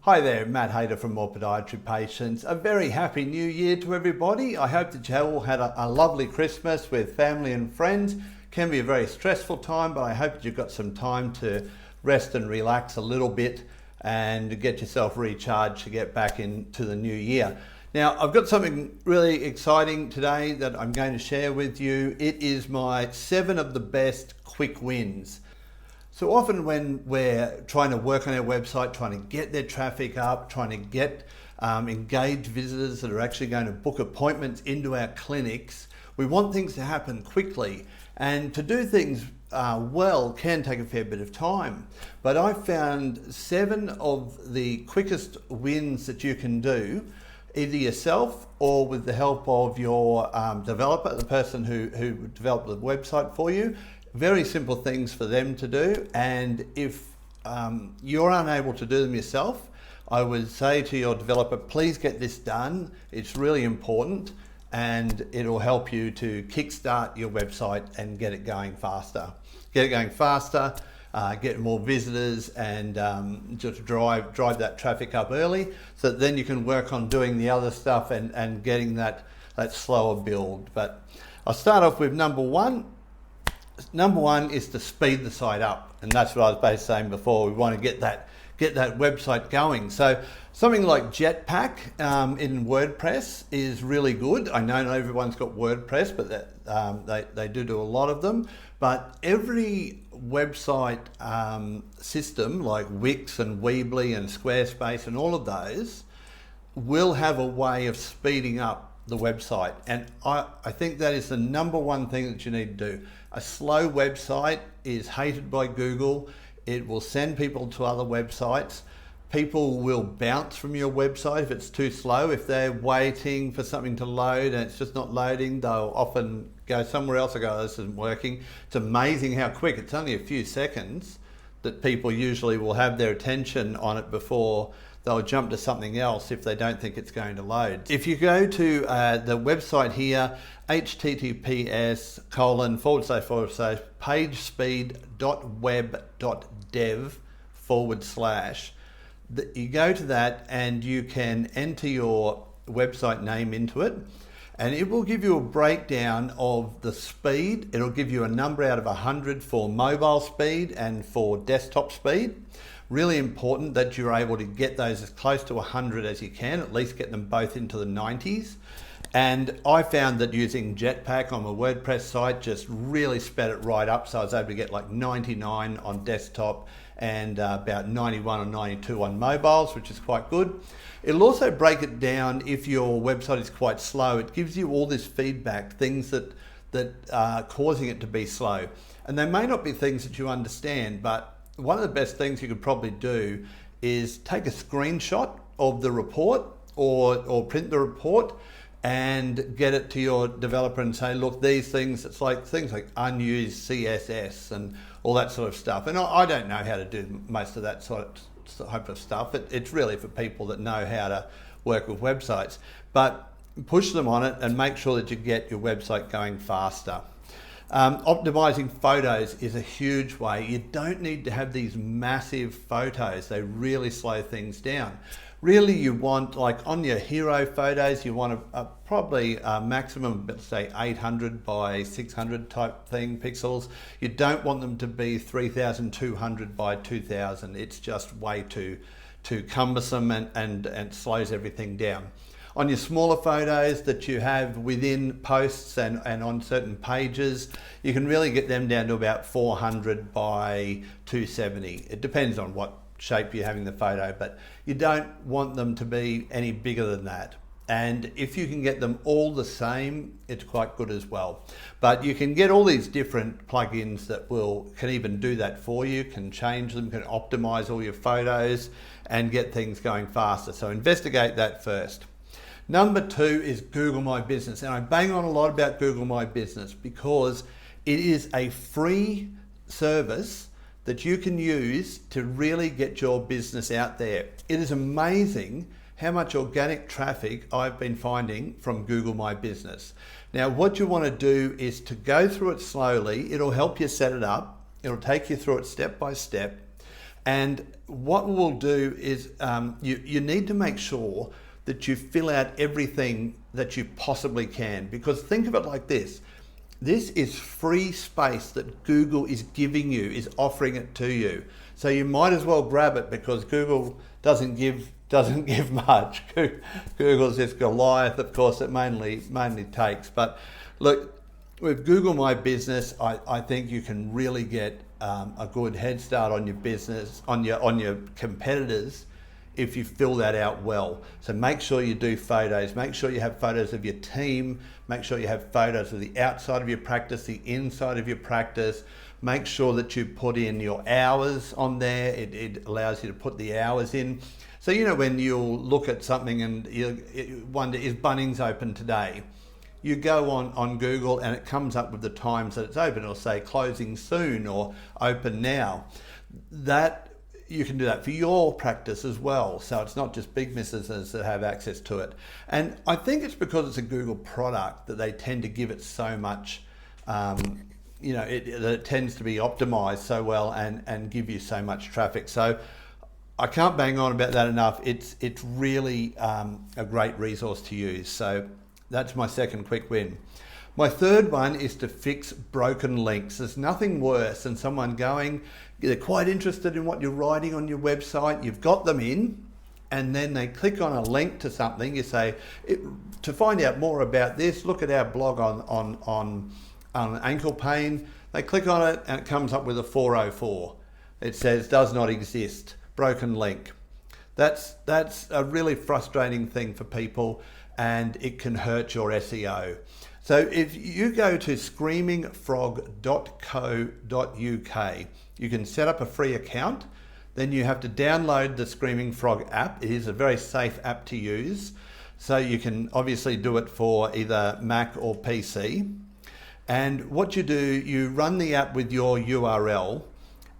Hi there, Matt Hayter from More Podiatry Patients. A very happy new year to everybody. I hope that you all had a lovely Christmas with family and friends. Can be a very stressful time, but I hope that you've got some time to rest and relax a little bit and get yourself recharged to get back into the new year. Now, I've got something really exciting today that I'm going to share with you. It is my 7 of the best quick wins. So often when we're trying to work on our website, trying to get their traffic up, trying to get engaged visitors that are actually going to book appointments into our clinics, we want things to happen quickly. And to do things well can take a fair bit of time. But I found 7 of the quickest wins that you can do, either yourself or with the help of your developer, the person who developed the website for you. Very simple things for them to do, and if you're unable to do them yourself, I would say to your developer, please get this done. It's really important and it'll help you to kickstart your website and get it going faster. Get more visitors, and just drive that traffic up early, so that then you can work on doing the other stuff and getting that slower build. But I'll start off with number one. Number one is to speed the site up, and that's what I was basically saying before. We want to get that website going. So something like Jetpack in WordPress is really good. I know not everyone's got WordPress, but they do a lot of them. But every website system like Wix and Weebly and Squarespace and all of those will have a way of speeding up the website, and I think that is the number one thing that you need to do. A slow website is hated by Google. It will send people to other websites. People will bounce from your website if it's too slow. If they're waiting for something to load and it's just not loading, they'll often go somewhere else and go, this isn't working. It's amazing how quick, it's only a few seconds that people usually will have their attention on it before they'll jump to something else if they don't think it's going to load. If you go to the website here, https://pagespeed.web.dev/, you go to that and you can enter your website name into it, and it will give you a breakdown of the speed. It'll give you a number out of 100 for mobile speed and for desktop speed. Really important that you're able to get those as close to 100 as you can, at least get them both into the 90s. And I found that using Jetpack on my WordPress site just really sped it right up, so I was able to get like 99 on desktop and about 91 or 92 on mobiles, which is quite good. It'll also break it down if your website is quite slow. It gives you all this feedback, things that are causing it to be slow. And they may not be things that you understand, but one of the best things you could probably do is take a screenshot of the report or print the report and get it to your developer and say, look, these things, it's like things like unused CSS and all that sort of stuff. And I don't know how to do most of that type of stuff. It's really for people that know how to work with websites. But push them on it and make sure that you get your website going faster. Optimizing photos is a huge way. You don't need to have these massive photos. They really slow things down. Really, you want, like on your hero photos, you want probably a maximum of, say, 800 by 600 type thing pixels. You don't want them to be 3200 by 2000. It's just way too cumbersome and slows everything down. On your smaller photos that you have within posts and on certain pages, you can really get them down to about 400 by 270. It depends on what shape you're having the photo, but you don't want them to be any bigger than that. And if you can get them all the same, it's quite good as well. But you can get all these different plugins that can even do that for you, can change them, can optimize all your photos and get things going faster. So investigate that first. Number 2 is Google My Business, and I bang on a lot about Google My Business because it is a free service that you can use to really get your business out there. It is amazing how much organic traffic I've been finding from Google My Business. Now, what you want to do is to go through it slowly. It'll help you set it up. It'll take you through it step by step. And what we'll do is you need to make sure that you fill out everything that you possibly can, because think of it like this. This is free space that Google is giving you, is offering it to you. So you might as well grab it, because Google doesn't give much. Google's this Goliath, of course, it mainly takes. But look, with Google My Business, I think you can really get a good head start on your business, on your competitors, if you fill that out well. So make sure you do photos, make sure you have photos of your team, make sure you have photos of the outside of your practice, the inside of your practice. Make sure that you put in your hours on there. It allows you to put the hours in. So, you know, when you'll look at something and you wonder, is Bunnings open today? You go on Google and it comes up with the times that it's open. It'll say closing soon or open now. That you can do that for your practice as well. So it's not just big businesses that have access to it. And I think it's because it's a Google product that they tend to give it so much, it tends to be optimized so well and give you so much traffic. So I can't bang on about that enough. It's really a great resource to use. So that's my second quick win. My third one is to fix broken links. There's nothing worse than someone they're quite interested in what you're writing on your website, you've got them in, and then they click on a link to something. You say, to find out more about this, look at our blog on ankle pain. They click on it and it comes up with a 404. It says does not exist, broken link. That's a really frustrating thing for people, and it can hurt your SEO. So if you go to screamingfrog.co.uk, you can set up a free account. Then you have to download the Screaming Frog app. It is a very safe app to use. So you can obviously do it for either Mac or PC. And what you do, you run the app with your URL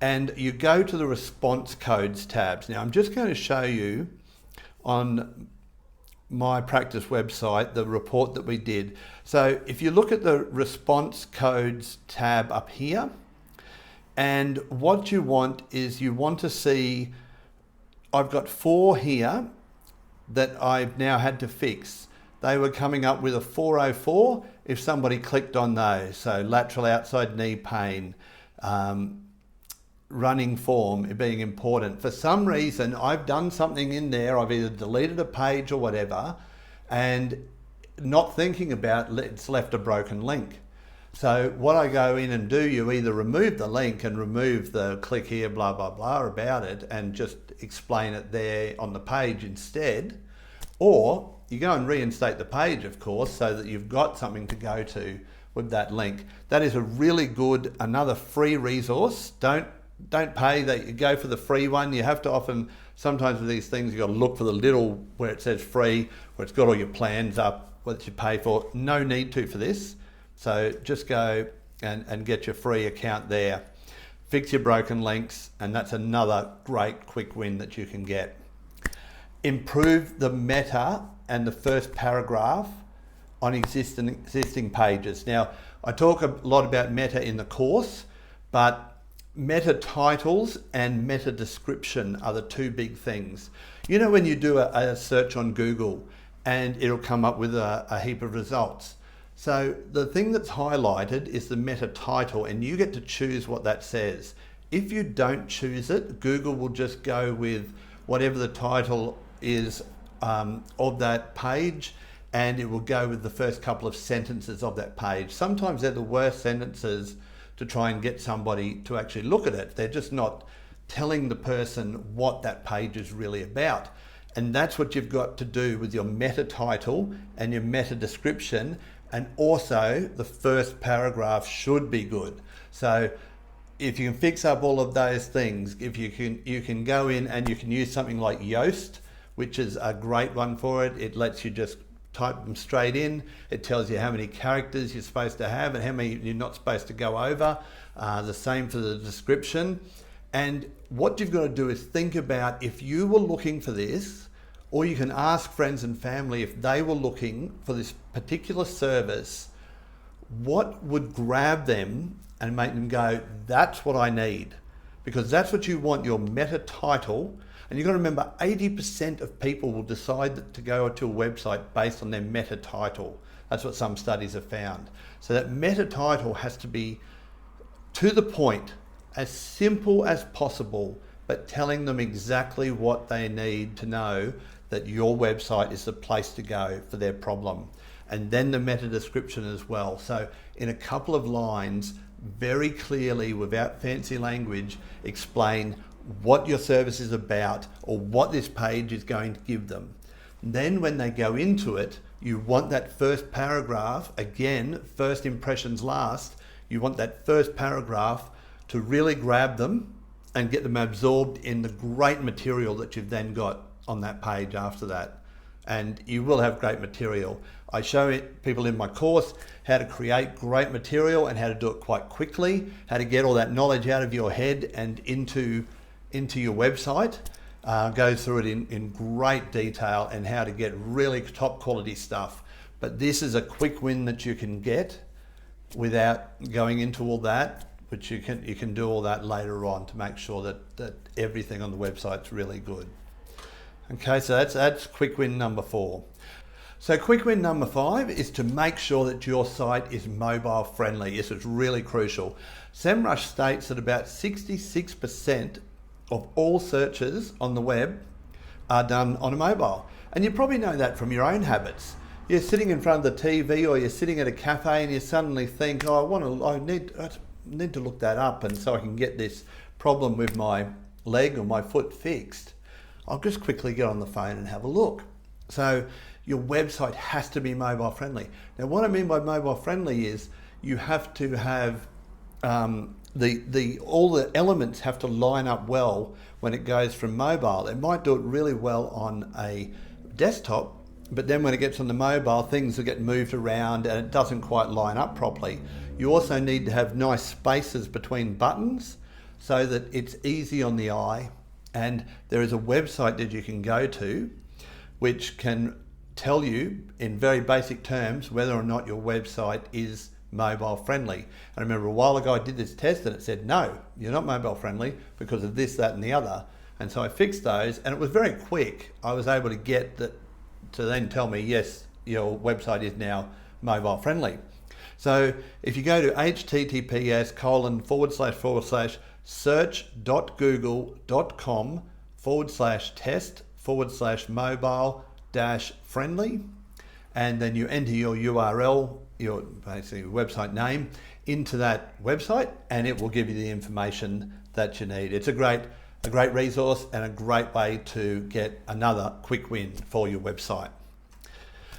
and you go to the response codes tabs. Now I'm just going to show you on my practice website the report that we did. So if you look at the response codes tab up here, and what you want is you want to see, I've got 4 here that I've now had to fix. They were coming up with a 404 if somebody clicked on those. So lateral outside knee pain, running form being important. For some reason, I've done something in there. I've either deleted a page or whatever, and not thinking about it's left a broken link. So what I go in and do, you either remove the link and remove the click here, blah, blah, blah about it, and just explain it there on the page instead, or you go and reinstate the page, of course, so that you've got something to go to with that link. That is a really good, another free resource. Don't pay, that you go for the free one. You have to sometimes with these things, you've got to look for the little where it says free, where it's got all your plans up, what you pay for. No need to for this. So just go and get your free account there. Fix your broken links, and that's another great quick win that you can get. Improve the meta and the first paragraph on existing pages. Now, I talk a lot about meta in the course, but meta titles and meta description are the two big things. You know, when you do a search on Google and it'll come up with a heap of results. So the thing that's highlighted is the meta title, and you get to choose what that says. If you don't choose it, Google will just go with whatever the title is of that page, and it will go with the first couple of sentences of that page. Sometimes they're the worst sentences to try and get somebody to actually look at it. They're just not telling the person what that page is really about. And that's what you've got to do with your meta title and your meta description. And also the first paragraph should be good. So if you can fix up all of those things, if you can go in and you can use something like Yoast, which is a great one for it. It lets you just type them straight in. It tells you how many characters you're supposed to have and how many you're not supposed to go over. The same for the description. And what you've got to do is think about, if you were looking for this, or you can ask friends and family if they were looking for this particular service, what would grab them and make them go, that's what I need? because that's what you want your meta title. And you've got to remember 80% of people will decide to go to a website based on their meta title. That's what some studies have found. So that meta title has to be to the point, as simple as possible, but telling them exactly what they need to know that your website is the place to go for their problem. And then the meta description as well. So in a couple of lines, very clearly, without fancy language, explain what your service is about or what this page is going to give them. Then when they go into it, you want that first paragraph, again, first impressions last, you want that first paragraph to really grab them and get them absorbed in the great material that you've then got on that page after that. And you will have great material. I show people in my course how to create great material and how to do it quite quickly, how to get all that knowledge out of your head and into your website. Go through it in great detail and how to get really top quality stuff. But this is a quick win that you can get without going into all that, but you can do all that later on to make sure that everything on the website's really good. Okay, so that's quick win number 4. So quick win number 5 is to make sure that your site is mobile friendly. This is really crucial. SEMrush states that about 66% of all searches on the web are done on a mobile. And you probably know that from your own habits. You're sitting in front of the TV or you're sitting at a cafe and you suddenly think, oh, I need to look that up, and so I can get this problem with my leg or my foot fixed. I'll just quickly get on the phone and have a look. So your website has to be mobile friendly. Now what I mean by mobile friendly is you have to have all the elements have to line up well when it goes from mobile. It might do it really well on a desktop, but then when it gets on the mobile, things will get moved around and it doesn't quite line up properly. You also need to have nice spaces between buttons so that it's easy on the eye. And there is a website that you can go to which can tell you in very basic terms whether or not your website is mobile friendly. I remember a while ago I did this test and it said, no, you're not mobile friendly because of this, that and the other. And so I fixed those and it was very quick. I was able to get that to then tell me, yes, your website is now mobile friendly. So if you go to https://search.google.com/test/mobile-friendly, and then you enter your URL, your basically website name, into that website, and it will give you the information that you need. It's a great resource and a great way to get another quick win for your website.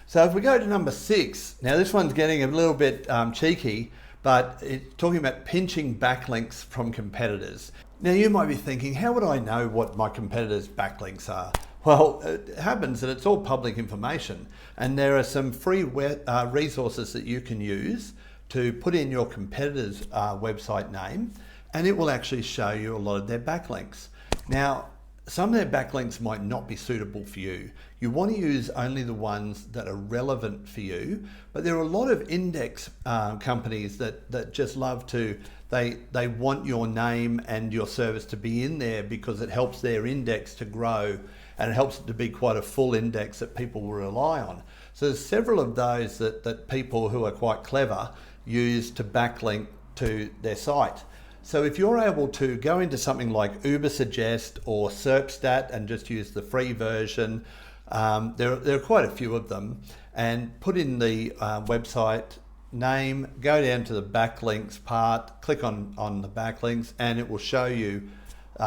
So if we go to number 6, now this one's getting a little bit cheeky, but it's talking about pinching backlinks from competitors. Now you might be thinking, how would I know what my competitors' backlinks are? Well, it happens that it's all public information, and there are some free resources that you can use to put in your competitor's website name, and it will actually show you a lot of their backlinks. Now, some of their backlinks might not be suitable for you. You want to use only the ones that are relevant for you, but there are a lot of index companies that just love to, they want your name and your service to be in there because it helps their index to grow and it helps it to be quite a full index that people will rely on. So there's several of those that people who are quite clever use to backlink to their site. So if you're able to go into something like Ubersuggest or SERPstat and just use the free version, there are quite a few of them, and put in the website name, go down to the backlinks part, click on the backlinks, and it will show you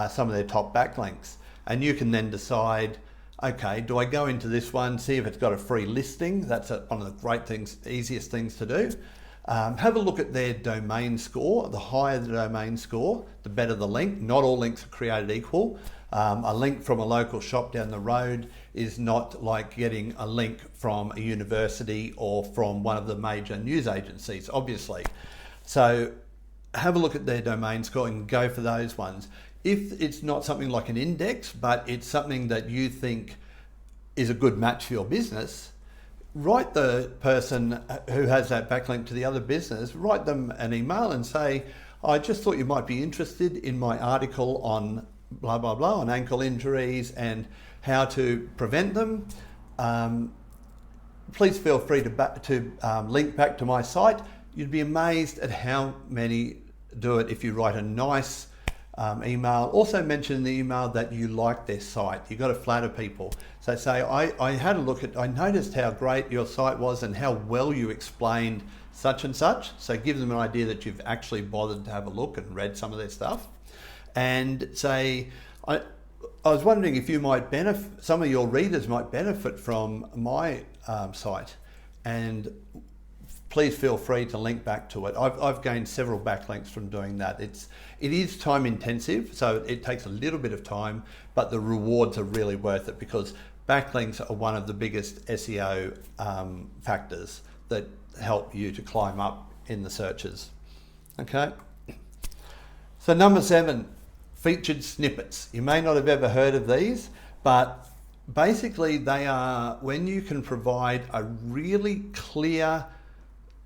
some of their top backlinks. And you can then decide, okay, do I go into this one, see if it's got a free listing? That's one of the great things, easiest things to do. Have a look at their domain score. The higher the domain score, the better the link. Not all links are created equal. A link from a local shop down the road is not like getting a link from a university or from one of the major news agencies, obviously. So have a look at their domain score and go for those ones. If it's not something like an index, but it's something that you think is a good match for your business, write the person who has that backlink to the other business, write them an email and say, I just thought you might be interested in my article on blah, blah, blah, on ankle injuries and how to prevent them. Please feel free to link back to my site. You'd be amazed at how many do it if you write a nice email. Also mention in the email that you like their site. You've got to flatter people. So say, I had a look at, I noticed how great your site was and how well you explained such and such. So give them an idea that you've actually bothered to have a look and read some of their stuff. And say, I was wondering if you might benefit, some of your readers might benefit from my site, and please feel free to link back to it. I've gained several backlinks from doing that. It is time intensive, so it takes a little bit of time, but the rewards are really worth it because backlinks are one of the biggest SEO factors that help you to climb up in the searches. Okay. So number 7, featured snippets. You may not have ever heard of these, but basically they are when you can provide a really clear,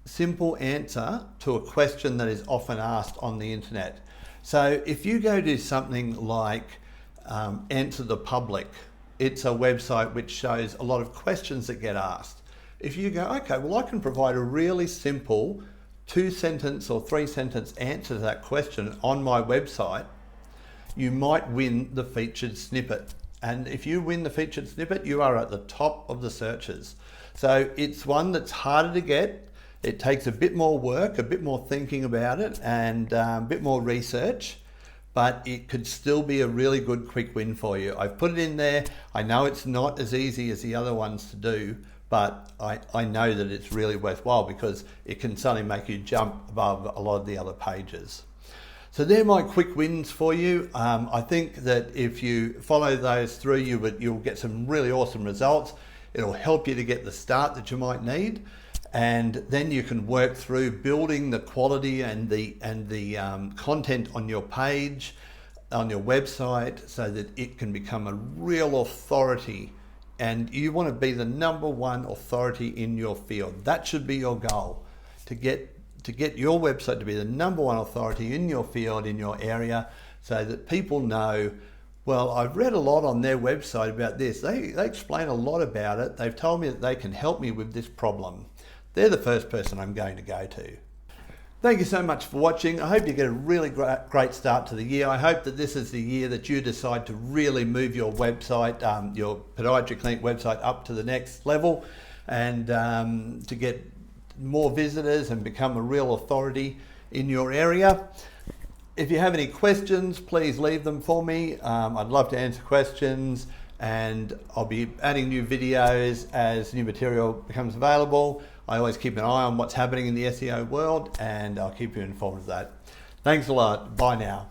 simple answer to a question that is often asked on the internet. So if you go to something like Answer the Public, it's a website which shows a lot of questions that get asked. If you go, okay, well, I can provide a really simple 2-sentence or 3-sentence answer to that question on my website, you might win the featured snippet. And if you win the featured snippet, you are at the top of the searches. So it's one that's harder to get. It takes a bit more work, a bit more thinking about it, and a bit more research, but it could still be a really good quick win for you. I've put it in there. I know it's not as easy as the other ones to do, but I know that it's really worthwhile because it can suddenly make you jump above a lot of the other pages. So they're my quick wins for you. I think that if you follow those through, you'll get some really awesome results. It'll help you to get the start that you might need. And then you can work through building the quality and the content on your page, on your website, so that it can become a real authority. And you want to be the number one authority in your field. That should be your goal, to get your website to be the number one authority in your field, in your area, so that people know, well, I've read a lot on their website about this. They explain a lot about it. They've told me that they can help me with this problem. They're the first person I'm going to go to. Thank you so much for watching. I hope you get a really great start to the year. I hope that this is the year that you decide to really move your website, your podiatry clinic website up to the next level, and to get more visitors and become a real authority in your area. If you have any questions, please leave them for me. I'd love to answer questions, and I'll be adding new videos as new material becomes available. I always keep an eye on what's happening in the SEO world, and I'll keep you informed of that. Thanks a lot. Bye now.